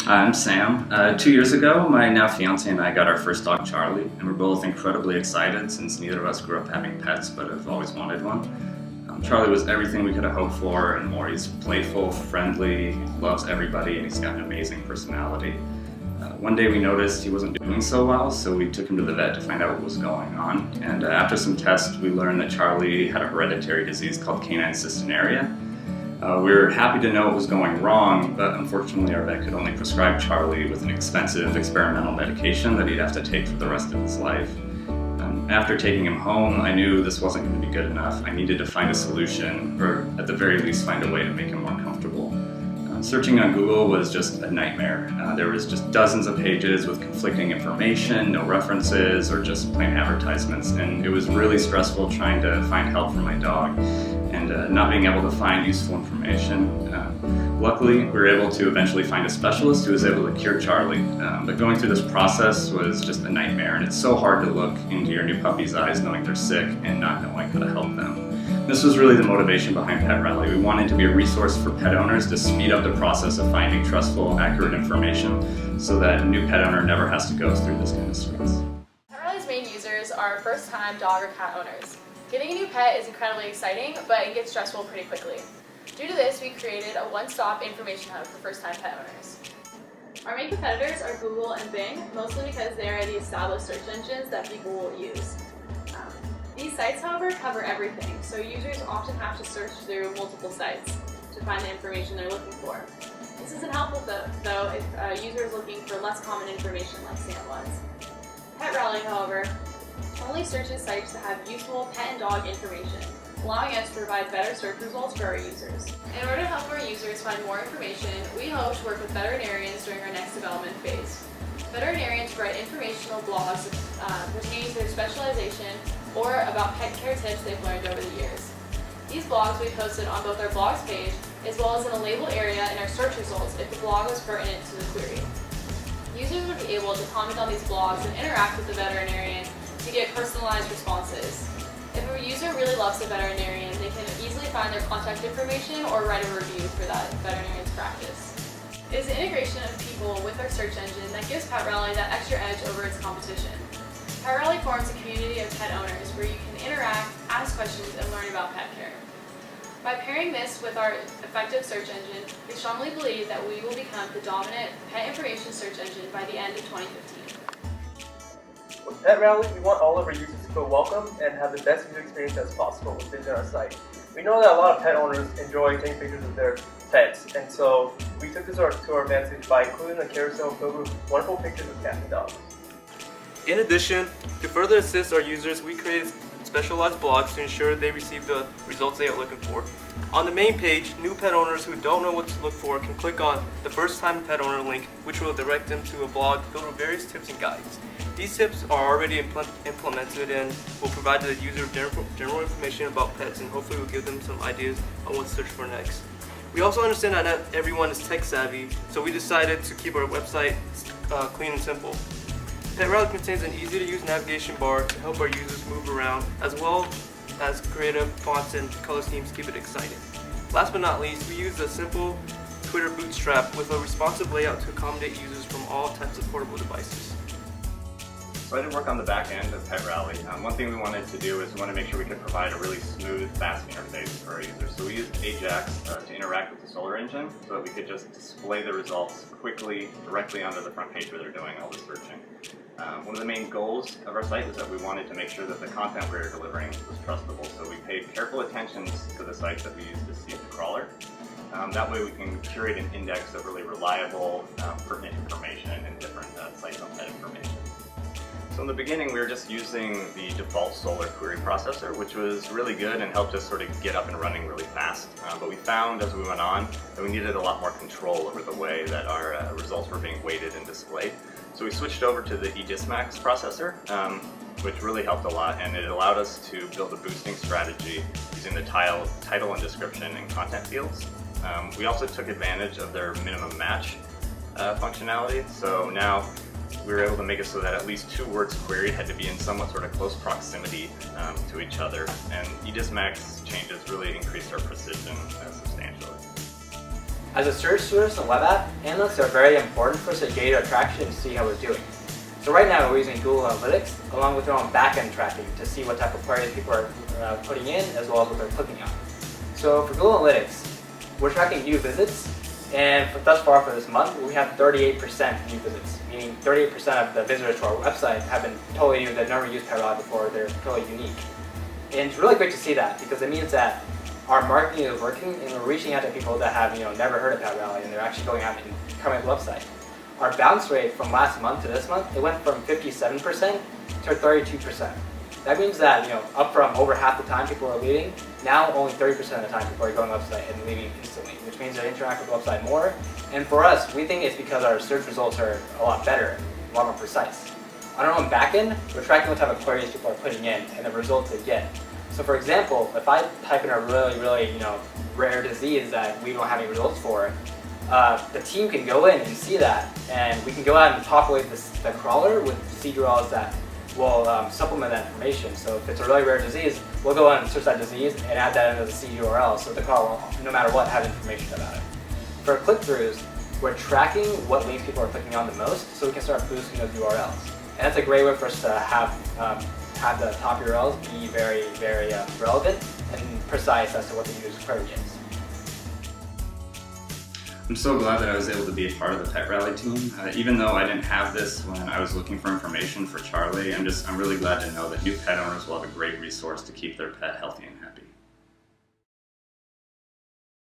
I'm Sam. 2 years ago, my now fiance and I got our first dog, Charlie, and we're both incredibly excited since neither of us grew up having pets but have always wanted one. Charlie was everything we could have hoped for and more. He's playful, friendly, loves everybody, and he's got an amazing personality. One day we noticed he wasn't doing so well, so we took him to the vet to find out what was going on. And after some tests, we learned that Charlie had a hereditary disease called canine cystinuria. We were happy to know what was going wrong, but unfortunately our vet could only prescribe Charlie with an expensive experimental medication that he'd have to take for the rest of his life. After taking him home, I knew this wasn't going to be good enough. I needed to find a solution, or at the very least find a way to make him more comfortable. Searching on Google was just a nightmare. There was just dozens of pages with conflicting information, no references, or just plain advertisements, and it was really stressful trying to find help for my dog and not being able to find useful information. Luckily, we were able to eventually find a specialist who was able to cure Charlie, but going through this process was just a nightmare, and it's so hard to look into your new puppy's eyes knowing they're sick and not knowing how to help them. This was really the motivation behind Pet Rally. We wanted to be a resource for pet owners to speed up the process of finding trustful, accurate information so that a new pet owner never has to go through this kind of stress. Pet Rally's main users are first-time dog or cat owners. Getting a new pet is incredibly exciting, but it gets stressful pretty quickly. Due to this, we created a one-stop information hub for first-time pet owners. Our main competitors are Google and Bing, mostly because they are the established search engines that people will use. These sites, however, cover everything, so users often have to search through multiple sites to find the information they're looking for. This isn't helpful though if a user is looking for less common information like Sam was. Pet Rally, however, only searches sites that have useful pet and dog information, allowing us to provide better search results for our users. In order to help our users find more information, we hope to work with veterinarians during our next development phase. Veterinarians write informational blogs pertaining to their specialization or about pet care tips they've learned over the years. These blogs we posted on both our blogs page as well as in a labeled area in our search results if the blog was pertinent to the query. Users would be able to comment on these blogs and interact with the veterinarian to get personalized responses. If a user really loves the veterinarian, they can easily find their contact information or write a review for that veterinarian's practice. It is the integration of people with our search engine that gives Pet Rally that extra edge over its competition. Pet Rally forms a community of pet owners where you can interact, ask questions, and learn about pet care. By pairing this with our effective search engine, we strongly believe that we will become the dominant pet information search engine by the end of 2015. With Pet Rally, we want all of our users to feel welcome and have the best user experience as possible when visiting our site. We know that a lot of pet owners enjoy taking pictures of their pets, and so we took this to our advantage by including a carousel filled with wonderful pictures of cats and dogs. In addition, to further assist our users, we created specialized blogs to ensure they receive the results they are looking for. On the main page, new pet owners who don't know what to look for can click on the First Time Pet Owner link, which will direct them to a blog filled with various tips and guides. These tips are already implemented and will provide the user general information about pets and hopefully will give them some ideas on what to search for next. We also understand that not everyone is tech savvy, so we decided to keep our website clean and simple. Pet Rally contains an easy-to-use navigation bar to help our users move around, as well as creative fonts and color schemes to keep it exciting. Last but not least, we use a simple Twitter bootstrap with a responsive layout to accommodate users from all types of portable devices. So I did work on the back end of Pet Rally. One thing we wanted to do is we wanted to make sure we could provide a really smooth, fast interface for our users. So we used Ajax to interact with the Solar Engine so that we could just display the results quickly, directly onto the front page where they're doing all the searching. One of the main goals of our site was that we wanted to make sure that the content we were delivering was trustable. So we paid careful attention to the sites that we used to see the crawler. That way we can curate an index of really reliable, pertinent information and different sites on pet information. So in the beginning, we were just using the default Solar query processor, which was really good and helped us sort of get up and running really fast. But we found as we went on that we needed a lot more control over the way that our results were being weighted and displayed. So we switched over to the eDismax processor, which really helped a lot, and it allowed us to build a boosting strategy using the title and description and content fields. We also took advantage of their minimum match functionality, so now we were able to make it so that at least 2 words queried had to be in somewhat sort of close proximity to each other, and eDismax changes really increased our precision substantially. As a search source and web app, analytics are very important for us to gauge our traction and see how we're doing. So right now we're using Google Analytics along with our own backend tracking to see what type of queries people are putting in as well as what they're clicking on. So for Google Analytics, we're tracking new visits, and thus far for this month we have 38% new visits, meaning 38% of the visitors to our website have been totally new, that never used Pet Rally before, they're totally unique. And it's really great to see that because it means that our marketing is working and we're reaching out to people that have never heard of Pet Rally and they're actually going out and coming to the website. Our bounce rate from last month to this month, it went from 57% to 32%. That means that up from over half the time people are leaving, now only 30% of the time people are going to the website and leaving instantly, which means they interact with the website more. And for us, we think it's because our search results are a lot better, a lot more precise. On our own backend, we're tracking what type of queries people are putting in and the results they get. So for example, if I type in a really rare disease that we don't have any results for, the team can go in and see that, and we can go out and populate the crawler with URLs that will supplement that information. So if it's a really rare disease, we'll go on and search that disease and add that into the URL so the crawler will, no matter what, have information about it. For click-throughs, we're tracking what links people are clicking on the most so we can start boosting those URLs. And that's a great way for us to have the top URLs be very relevant and precise as to what the user's query is. I'm so glad that I was able to be a part of the Pet Rally team. Even though I didn't have this when I was looking for information for Charlie, I'm really glad to know that new pet owners will have a great resource to keep their pet healthy and